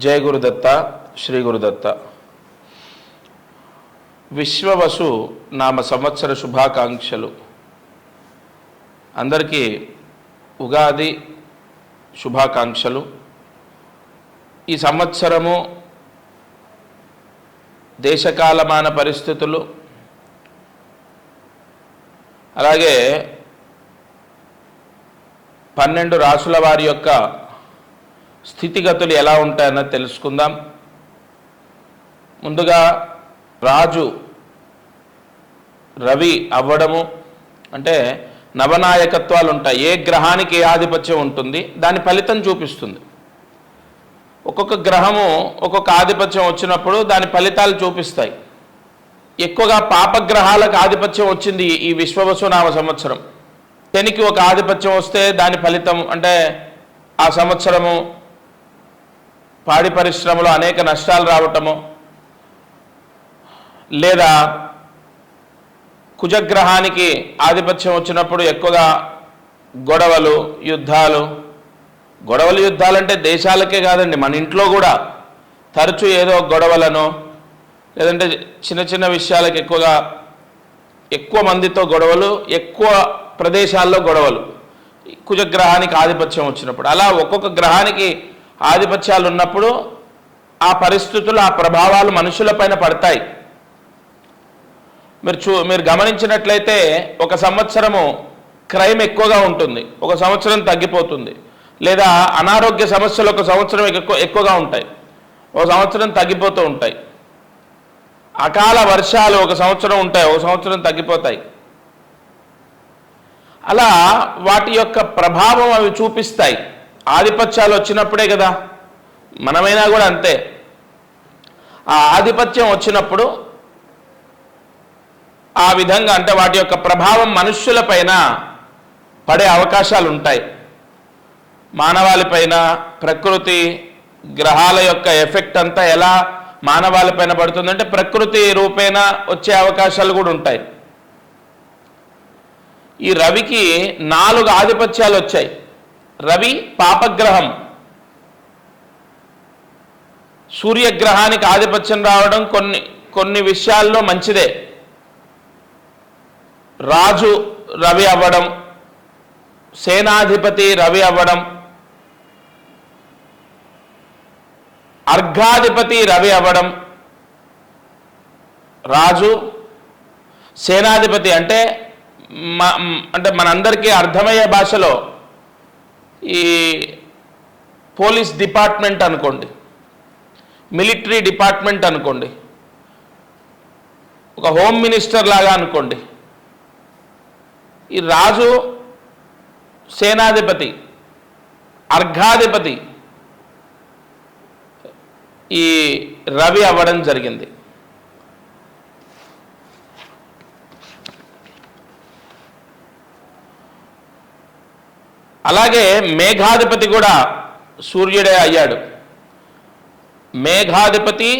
జయ గురుదత్త, శ్రీ గురుదత్త. విశ్వవసు నామ సంవత్సర శుభాకాంక్షలు. అందరికీ ఉగాది శుభాకాంక్షలు. ఈ సంవత్సరము దేశకాలమాన పరిస్థితులు, అలాగే 12 రాసుల వారి యొక్క స్థితిగతులు ఎలా ఉంటాయన్నది తెలుసుకుందాం. ముందుగా రాజు రవి అవ్వడము అంటే నవనాయకత్వాలు ఉంటాయి. ఏ గ్రహానికి ఏ ఆధిపత్యం ఉంటుంది దాని ఫలితం చూపిస్తుంది. ఒక్కొక్క గ్రహము ఒక్కొక్క ఆధిపత్యం వచ్చినప్పుడు దాని ఫలితాలు చూపిస్తాయి. ఎక్కువగా పాపగ్రహాలకు ఆధిపత్యం వచ్చింది ఈ విశ్వవసునామ సంవత్సరం. శనికి ఒక ఆధిపత్యం వస్తే దాని ఫలితం అంటే ఆ సంవత్సరము పాడి పరిశ్రమలో అనేక నష్టాలు రావటము, లేదా కుజగ్రహానికి ఆధిపత్యం వచ్చినప్పుడు ఎక్కువగా గొడవలు యుద్ధాలు అంటే దేశాలకే కాదండి, మన ఇంట్లో కూడా తరచూ ఏదో గొడవలను, లేదంటే చిన్న చిన్న విషయాలకు ఎక్కువ మందితో గొడవలు, ఎక్కువ ప్రదేశాల్లో గొడవలు కుజగ్రహానికి ఆధిపత్యం వచ్చినప్పుడు. అలా ఒక్కొక్క గ్రహానికి ఆధిపత్యాలు ఉన్నప్పుడు ఆ పరిస్థితులు, ఆ ప్రభావాలు మనుషులపైన పడతాయి. మీరు గమనించినట్లయితే ఒక సంవత్సరము క్రైమ్ ఎక్కువగా ఉంటుంది, ఒక సంవత్సరం తగ్గిపోతుంది. లేదా అనారోగ్య సమస్యలు ఒక సంవత్సరం ఎక్కువగా ఉంటాయి, ఒక సంవత్సరం తగ్గిపోతూ ఉంటాయి. అకాల వర్షాలు ఒక సంవత్సరం ఉంటాయి, ఒక సంవత్సరం తగ్గిపోతాయి. అలా వాటి యొక్క ప్రభావం అవి చూపిస్తాయి. ఆధిపత్యాలు వచ్చినప్పుడే కదా, మనమైనా కూడా అంతే. ఆ ఆధిపత్యం వచ్చినప్పుడు ఆ విధంగా అంటే వాటి యొక్క ప్రభావం మనుష్యులపైన పడే అవకాశాలు ఉంటాయి. మానవాళిపైన ప్రకృతి గ్రహాల యొక్క ఎఫెక్ట్ అంతా ఎలా మానవాళిపైన పడుతుందంటే ప్రకృతి రూపేణ వచ్చే అవకాశాలు కూడా ఉంటాయి. ఈ రవికి 4 ఆధిపత్యాలు వచ్చాయి. రవి పాపగ్రహం, సూర్యగ్రహానికి ఆధిపత్యం రావడం కొన్ని విషయాల్లో మంచిదే. రాజు రవి అవ్వడం, సేనాధిపతి రవి అవ్వడం, అర్ఘాధిపతి రవి అవ్వడం, రాజు సేనాధిపతి అంటే మనందరికీ అర్థమయ్యే భాషలో ఈ పోలీస్ డిపార్ట్మెంట్ అనుకోండి, మిలిటరీ డిపార్ట్మెంట్ అనుకోండి, ఒక హోమ్ మినిస్టర్ లాగా అనుకోండి. ఈ రాజు సేనాధిపతి, అర్ఘాధిపతి ఈ రవి అవ్వడం జరిగింది. అలాగే మేఘాధిపతి కూడా సూర్యుడే అయ్యాడు. మేఘాధిపతి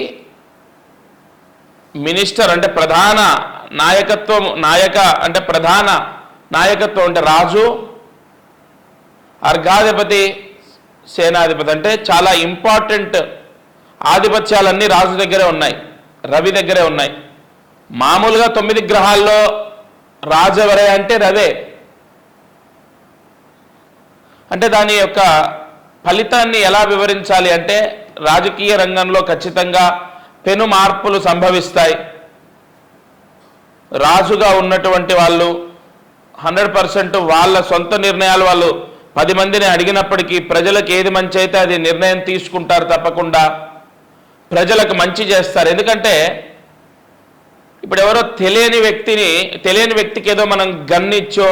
మినిస్టర్ అంటే ప్రధాన నాయకత్వం, ప్రధాన నాయకత్వం అంటే రాజు, అర్ఘాధిపతి సేనాధిపతి అంటే చాలా ఇంపార్టెంట్ ఆధిపత్యాలన్నీ రాజు దగ్గరే ఉన్నాయి, రవి దగ్గరే ఉన్నాయి. మామూలుగా 9 గ్రహాల్లో రాజు ఎవరే అంటే రవే. అంటే దాని యొక్క ఫలితాన్ని ఎలా వివరించాలి అంటే రాజకీయ రంగంలో ఖచ్చితంగా పెను మార్పులు సంభవిస్తాయి. రాజుగా ఉన్నటువంటి వాళ్ళు 100% వాళ్ళ సొంత నిర్ణయాలు వాళ్ళు 10 మందిని అడిగినప్పటికీ ప్రజలకు ఏది మంచి అయితే అది నిర్ణయం తీసుకుంటారు. తప్పకుండా ప్రజలకు మంచి చేస్తారు. ఎందుకంటే ఇప్పుడు ఎవరో తెలియని వ్యక్తికి ఏదో మనం గన్నిచ్చో,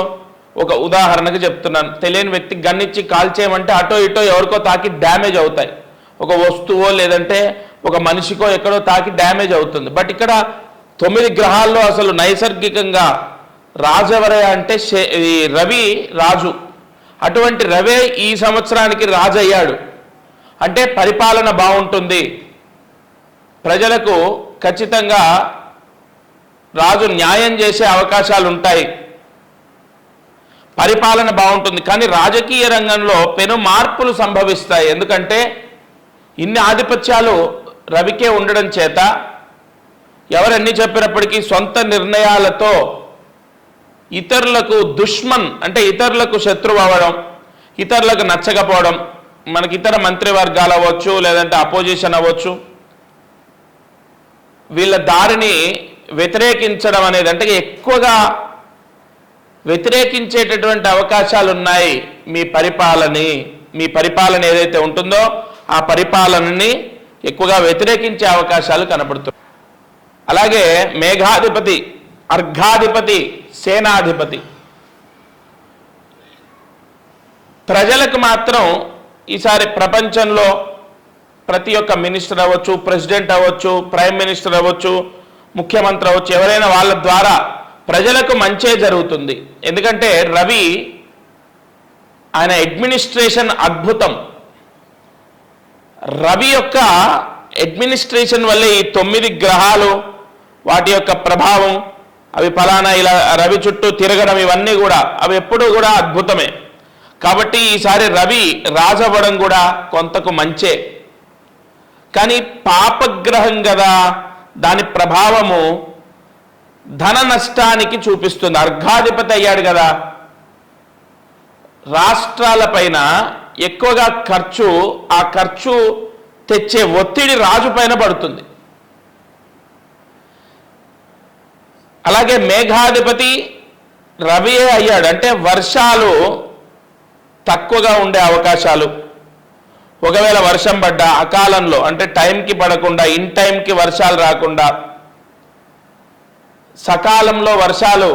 ఒక ఉదాహరణకు చెప్తున్నాను, తెలియని వ్యక్తికి గన్నిచ్చి కాల్ చేయమంటే అటో ఇటో ఎవరికో తాకి డ్యామేజ్ అవుతాయి. ఒక వస్తువో లేదంటే ఒక మనిషికో ఎక్కడో తాకి డ్యామేజ్ అవుతుంది. బట్ ఇక్కడ 9 గ్రహాల్లో అసలు నైసర్గికంగా రాజు ఎవరే అంటే రవి రాజు. అటువంటి రవే ఈ సంవత్సరానికి రాజు అయ్యాడు. అంటే పరిపాలన బాగుంటుంది, ప్రజలకు ఖచ్చితంగా రాజు న్యాయం చేసే అవకాశాలు ఉంటాయి, పరిపాలన బాగుంటుంది. కానీ రాజకీయ రంగంలో పెను మార్పులు సంభవిస్తాయి. ఎందుకంటే ఇన్ని ఆధిపత్యాలు రవికే ఉండడం చేత ఎవరన్నీ చెప్పినప్పటికీ సొంత నిర్ణయాలతో ఇతరులకు దుష్మన్ అంటే ఇతరులకు శత్రువు అవ్వడం, ఇతరులకు నచ్చకపోవడం, మనకి ఇతర మంత్రివర్గాలు అవ్వచ్చు, లేదంటే అపోజిషన్ అవ్వచ్చు, వీళ్ళ దారిని వ్యతిరేకించడం అనేది అంటే ఎక్కువగా వ్యతిరేకించేటటువంటి అవకాశాలు ఉన్నాయి. మీ పరిపాలన ఏదైతే ఉంటుందో ఆ పరిపాలనని ఎక్కువగా వ్యతిరేకించే అవకాశాలు కనబడుతున్నాయి. అలాగే మేఘాధిపతి, అర్ఘాధిపతి, సేనాధిపతి ప్రజలకు మాత్రం ఈసారి ప్రపంచంలో ప్రతి ఒక్క మినిస్టర్ అవ్వచ్చు, ప్రెసిడెంట్ అవ్వచ్చు, ప్రైమ్ మినిస్టర్ అవ్వచ్చు, ముఖ్యమంత్రి అవ్వచ్చు, ఎవరైనా వాళ్ళ ద్వారా ప్రజలకు మంచే జరుగుతుంది. ఎందుకంటే రవి ఆయన అడ్మినిస్ట్రేషన్ అద్భుతం. రవి యొక్క అడ్మినిస్ట్రేషన్ వల్లే ఈ 9 గ్రహాలు వాటి యొక్క ప్రభావం, అవి ఫలానా ఇలా రవి చుట్టూ తిరగడం, ఇవన్నీ కూడా అవి ఎప్పుడూ కూడా అద్భుతమే. కాబట్టి ఈసారి రవి రాజవ్వడం కూడా కొంతకు మంచే. కానీ పాపగ్రహం కదా, దాని ప్రభావము ధన నష్టానికి చూపిస్తుంది. అర్ఘాధిపతి అయ్యాడు కదా, రాష్ట్రాలపైన ఎక్కువగా ఆ ఖర్చు తెచ్చే ఒత్తిడి రాజు పైన పడుతుంది. అలాగే మేఘాధిపతి రవియే అయ్యాడు అంటే వర్షాలు తక్కువగా ఉండే అవకాశాలు, ఒకవేళ వర్షం పడ్డా అకాలంలో అంటే టైంకి పడకుండా, ఇన్ టైంకి వర్షాలు రాకుండా, సకాలంలో వర్షాలు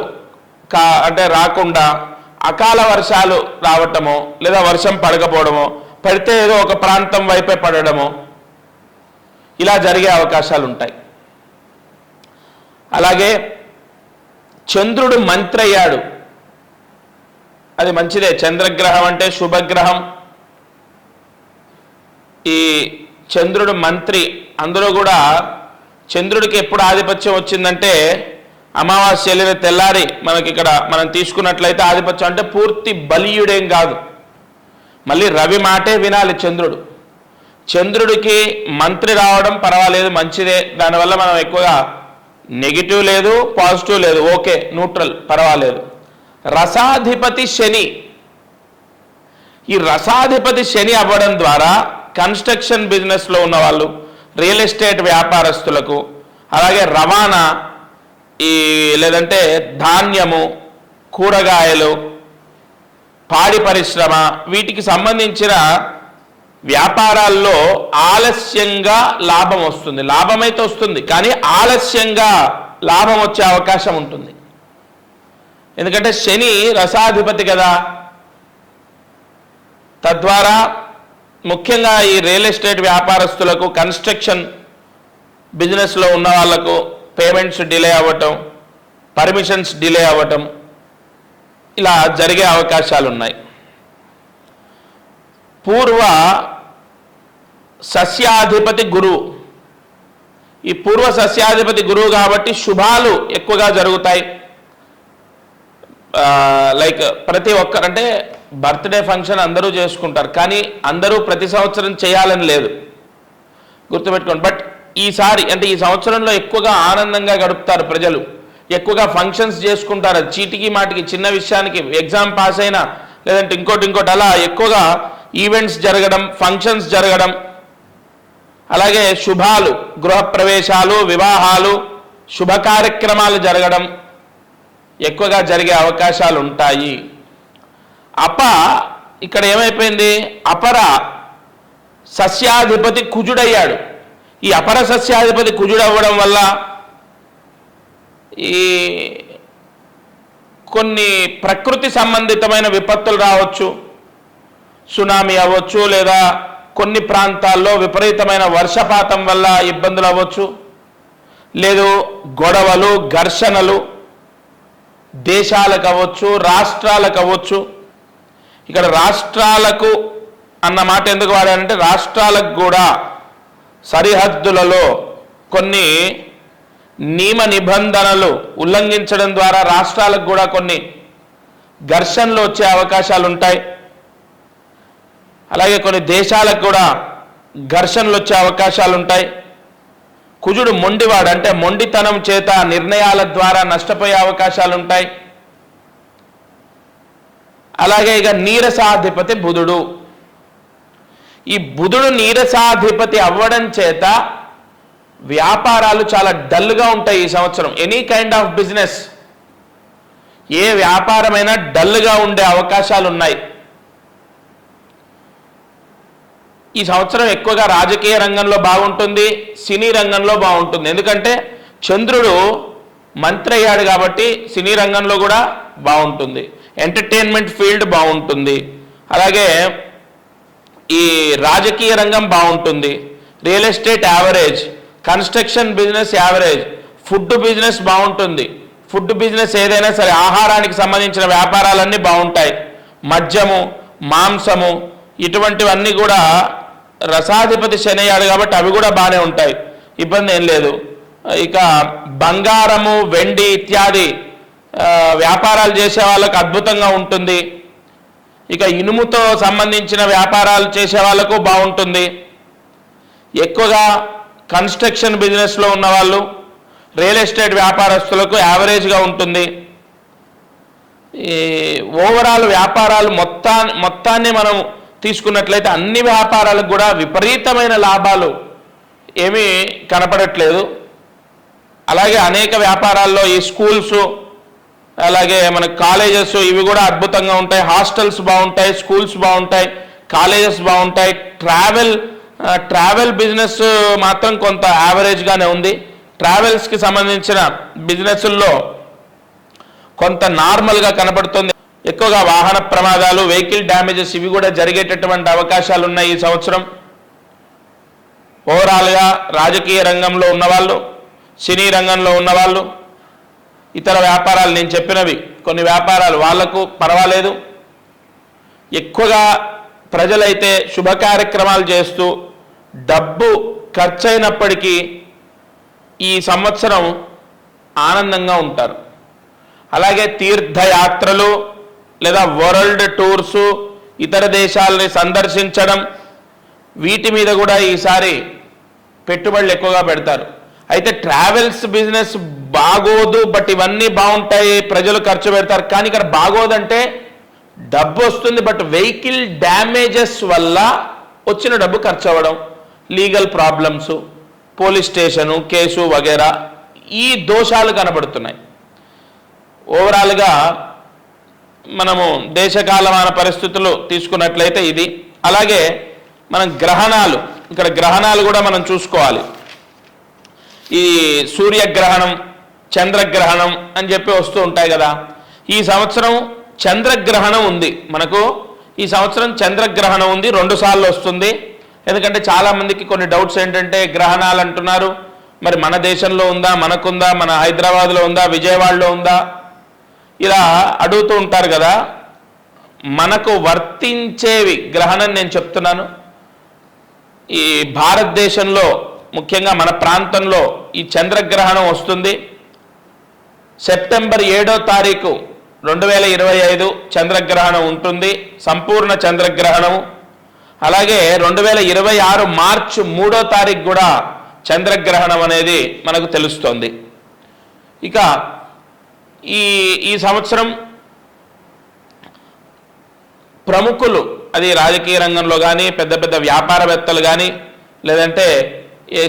అంటే రాకుండా అకాల వర్షాలు రావటమో, లేదా వర్షం పడకపోవడమో, పడితే ఏదో ఒక ప్రాంతం వైపే పడడమో, ఇలా జరిగే అవకాశాలు ఉంటాయి. అలాగే చంద్రుడు మంత్రి అయ్యాడు, అది మంచిదే. చంద్రగ్రహం అంటే శుభగ్రహం. ఈ చంద్రుడు మంత్రి, అందులో కూడా చంద్రుడికి ఎప్పుడు ఆధిపత్యం వచ్చిందంటే అమావాస్య వెళ్ళిన తెల్లారి మనకి ఇక్కడ మనం తీసుకున్నట్లయితే ఆధిపత్యం అంటే పూర్తి బలీయుడేం కాదు, మళ్ళీ రవి మాటే వినాలి. చంద్రుడికి మంత్రి రావడం పర్వాలేదు, మంచిదే. దానివల్ల మనం ఎక్కువగా నెగిటివ్ లేదు, పాజిటివ్ లేదు, ఓకే, న్యూట్రల్, పర్వాలేదు. రసాధిపతి శని, ఈ రసాధిపతి శని అవ్వడం ద్వారా కన్స్ట్రక్షన్ బిజినెస్లో ఉన్న వాళ్ళు, రియల్ ఎస్టేట్ వ్యాపారస్తులకు, అలాగే రవాణా, లేదంటే ధాన్యము, కూరగాయలు, పాడి పరిశ్రమ, వీటికి సంబంధించిన వ్యాపారాల్లో ఆలస్యంగా లాభం వస్తుంది. లాభమైతే వస్తుంది, కానీ ఆలస్యంగా లాభం వచ్చే అవకాశం ఉంటుంది. ఎందుకంటే శని రసాధిపతి కదా. తద్వారా ముఖ్యంగా ఈ రియల్ ఎస్టేట్ వ్యాపారస్తులకు, కన్స్ట్రక్షన్ బిజినెస్లో ఉన్న వాళ్లకు పేమెంట్స్ డిలే అవ్వటం, పర్మిషన్స్ డిలే అవ్వటం, ఇలా జరిగే అవకాశాలు ఉన్నాయి. పూర్వ సస్యాధిపతి గురువు, ఈ పూర్వ సస్యాధిపతి గురువు కాబట్టి శుభాలు ఎక్కువగా జరుగుతాయి. లైక్ ప్రతి ఒక్కరంటే బర్త్డే ఫంక్షన్ అందరూ చేసుకుంటారు, కానీ అందరూ ప్రతి సంవత్సరం చేయాలని లేదు, గుర్తుపెట్టుకోండి. బట్ ఈసారి అంటే ఈ సంవత్సరంలో ఎక్కువగా ఆనందంగా గడుపుతారు ప్రజలు, ఎక్కువగా ఫంక్షన్స్ చేసుకుంటారు. చీటికి మాటికి చిన్న విషయానికి ఎగ్జామ్ పాస్ అయినా, లేదంటే ఇంకోటి అలా ఎక్కువగా ఈవెంట్స్ జరగడం, ఫంక్షన్స్ జరగడం, అలాగే శుభాలు, గృహప్రవేశాలు, వివాహాలు, శుభ కార్యక్రమాలు జరగడం ఎక్కువగా జరిగే అవకాశాలు ఉంటాయి. ఇక్కడ ఏమైపోయింది, అపర సస్యాధిపతి కుజుడయ్యాడు. ఈ అపర సస్యాధిపతి కుజుడవ్వడం వల్ల ఈ కొన్ని ప్రకృతి సంబంధితమైన విపత్తులు రావచ్చు, సునామీ అవ్వచ్చు, లేదా కొన్ని ప్రాంతాల్లో విపరీతమైన వర్షపాతం వల్ల ఇబ్బందులు అవ్వచ్చు, లేదు గొడవలు, ఘర్షణలు దేశాలకు అవ్వచ్చు, రాష్ట్రాలకు అవ్వచ్చు. ఇక్కడ రాష్ట్రాలకు అన్న మాట ఎందుకు వాడారంటే రాష్ట్రాలకు కూడా సరిహద్దులలో కొన్ని నియమ నిబంధనలు ఉల్లంఘించడం ద్వారా రాష్ట్రాలకు కూడా కొన్ని ఘర్షణలు వచ్చే అవకాశాలు ఉంటాయి. అలాగే కొన్ని దేశాలకు కూడా ఘర్షణలు వచ్చే అవకాశాలు ఉంటాయి. కుజుడు మొండివాడు, అంటే మొండితనం చేత నిర్ణయాల ద్వారా నష్టపోయే అవకాశాలు ఉంటాయి. అలాగే ఇక నీరసాధిపతి బుధుడు. ఈ బుధుడు నీరసాధిపతి అవ్వడం చేత వ్యాపారాలు చాలా డల్గా ఉంటాయి ఈ సంవత్సరం. ఎనీ కైండ్ ఆఫ్ బిజినెస్, ఏ వ్యాపారమైనా డల్గా ఉండే అవకాశాలు ఉన్నాయి. ఈ సంవత్సరం ఎక్కువగా రాజకీయ రంగంలో బాగుంటుంది, సినీ రంగంలో బాగుంటుంది. ఎందుకంటే చంద్రుడు మంత్రి అయ్యాడు కాబట్టి సినీ రంగంలో కూడా బాగుంటుంది, ఎంటర్టైన్మెంట్ ఫీల్డ్ బాగుంటుంది, అలాగే ఈ రాజకీయ రంగం బాగుంటుంది, real estate average, construction business average, food business బాగుంటుంది. ఫుడ్ బిజినెస్ ఏదైనా సరే, ఆహారానికి సంబంధించిన వ్యాపారాలన్నీ బాగుంటాయి. మద్యము, మాంసము ఇటువంటివన్నీ కూడా రసాధిపతి శని అయ్యాడు కాబట్టి అవి కూడా బాగానే ఉంటాయి, ఇబ్బంది ఏం లేదు. ఇక బంగారము, వెండి ఇత్యాది వ్యాపారాలు చేసే వాళ్ళకు అద్భుతంగా ఉంటుంది. ఇక ఇనుముతో సంబంధించిన వ్యాపారాలు చేసే వాళ్ళకు బాగుంటుంది. ఎక్కువగా కన్స్ట్రక్షన్ బిజినెస్లో ఉన్నవాళ్ళు, రియల్ ఎస్టేట్ వ్యాపారస్తులకు యావరేజ్గా ఉంటుంది. ఈ ఓవరాల్ వ్యాపారాలు మొత్తాన్ని మనం తీసుకున్నట్లయితే అన్ని వ్యాపారాలకు కూడా విపరీతమైన లాభాలు ఏమీ కనపడట్లేదు. అలాగే అనేక వ్యాపారాల్లో ఈ స్కూల్స్, అలాగే మన కాలేజెస్ ఇవి కూడా అద్భుతంగా ఉంటాయి. హాస్టల్స్ బాగుంటాయి, స్కూల్స్ బాగుంటాయి, కాలేజెస్ బాగుంటాయి. ట్రావెల్ బిజినెస్ మాత్రం కొంత యావరేజ్గానే ఉంది. ట్రావెల్స్కి సంబంధించిన బిజినెస్ల్లో కొంత నార్మల్గా కనపడుతుంది. ఎక్కువగా వాహన ప్రమాదాలు, వెహికల్ డ్యామేజెస్ ఇవి కూడా జరిగేటటువంటి అవకాశాలు ఉన్నాయి ఈ సంవత్సరం. ఓవరాల్గా రాజకీయ రంగంలో ఉన్నవాళ్ళు, సినీ రంగంలో ఉన్నవాళ్ళు, ఇతర వ్యాపారాలు నేను చెప్పినవి కొన్ని వ్యాపారాలు వాళ్లకు పర్వాలేదు. ఎక్కువగా ప్రజలైతే శుభ కార్యక్రమాలు చేస్తూ డబ్బు ఖర్చయినప్పటికీ ఈ సంవత్సరం ఆనందంగా ఉంటారు. అలాగే తీర్థయాత్రలు లేదా వరల్డ్ టూర్సు, ఇతర దేశాలని సందర్శించడం వీటి మీద కూడా ఈసారి పెట్టుబడులు ఎక్కువగా పెడతారు. అయితే ట్రావెల్స్ బిజినెస్ బాగోదు, బట్ ఇవన్నీ బాగుంటాయి, ప్రజలు ఖర్చు పెడతారు. కానీ ఇక్కడ బాగోదంటే డబ్బు వస్తుంది, బట్ వెహికల్ డ్యామేజెస్ వల్ల వచ్చిన డబ్బు ఖర్చు అవ్వడం, legal problems, police station case వగేరా ఈ దోషాలు కనబడుతున్నాయి. ఓవరాల్గా మనము దేశకాలమాన పరిస్థితులు తీసుకున్నట్లయితే ఇది. అలాగే మనం గ్రహణాలు, ఇక్కడ గ్రహణాలు కూడా మనం చూసుకోవాలి. ఈ సూర్యగ్రహణం, చంద్రగ్రహణం అని చెప్పి వస్తూ ఉంటాయి కదా. ఈ సంవత్సరం చంద్రగ్రహణం ఉంది మనకు. ఈ సంవత్సరం చంద్రగ్రహణం ఉంది, 2 సార్లు వస్తుంది. ఎందుకంటే చాలామందికి కొన్ని డౌట్స్ ఏంటంటే గ్రహణాలు అంటున్నారు, మరి మన దేశంలో ఉందా, మనకుందా, మన హైదరాబాద్లో ఉందా, విజయవాడలో ఉందా, ఇలా అడుగుతూ ఉంటారు కదా. మనకు వర్తించేవి గ్రహణం నేను చెప్తున్నాను. ఈ భారతదేశంలో ముఖ్యంగా మన ప్రాంతంలో ఈ చంద్రగ్రహణం వస్తుంది. సెప్టెంబర్ 7వ తారీఖు 2025 చంద్రగ్రహణం ఉంటుంది, సంపూర్ణ చంద్రగ్రహణం. అలాగే 2026 మార్చి 3వ తారీఖు కూడా చంద్రగ్రహణం అనేది మనకు తెలుస్తోంది. ఇక ఈ సంవత్సరం ప్రముఖులు, అది రాజకీయ రంగంలో కానీ, పెద్ద పెద్ద వ్యాపారవేత్తలు కానీ, లేదంటే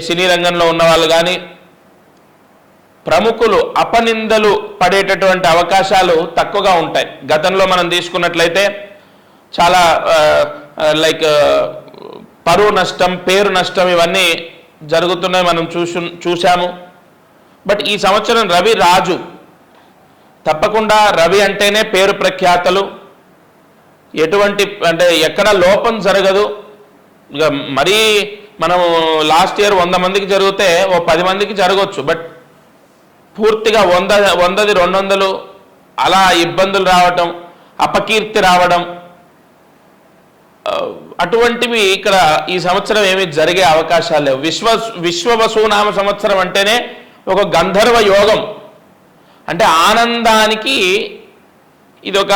సినీ రంగంలో ఉన్న వాళ్ళు కానీ, ప్రముఖులు అపనిందలు పడేటటువంటి అవకాశాలు తక్కువగా ఉంటాయి. గతంలో మనం తీసుకున్నట్లయితే చాలా లైక్ పరువు నష్టం, పేరు నష్టం ఇవన్నీ జరుగుతున్నాయి, మనం చూశాము. బట్ ఈ సంవత్సరం రవి రాజు, తప్పకుండా రవి అంటేనే పేరు ప్రఖ్యాతలు, ఎటువంటి అంటే ఎక్కడ లోపం జరగదు. ఇక మరీ మనం లాస్ట్ ఇయర్ 100 మందికి జరిగితే ఓ 10 మందికి జరగవచ్చు, బట్ పూర్తిగా 100ది 200 అలా ఇబ్బందులు రావటం, అపకీర్తి రావడం, అటువంటివి ఇక్కడ ఈ సంవత్సరం ఏమి జరిగే అవకాశాలు లేవు. విశ్వవసునామ సంవత్సరం అంటేనే ఒక గంధర్వ యోగం, అంటే ఆనందానికి ఇది ఒక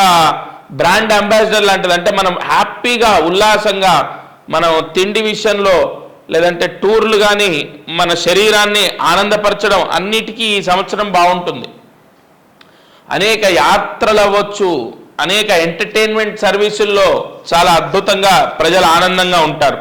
బ్రాండ్ అంబాసిడర్ లాంటిది. అంటే మనం హ్యాపీగా, ఉల్లాసంగా మనం తిండి విషయంలో లేదంటే టూర్లు కానీ మన శరీరాన్ని ఆనందపరచడం అన్నిటికీ ఈ సంవత్సరం బాగుంటుంది. అనేక యాత్రలు అవ్వచ్చు, అనేక ఎంటర్టైన్మెంట్ సర్వీసుల్లో చాలా అద్భుతంగా ప్రజలు ఆనందంగా ఉంటారు.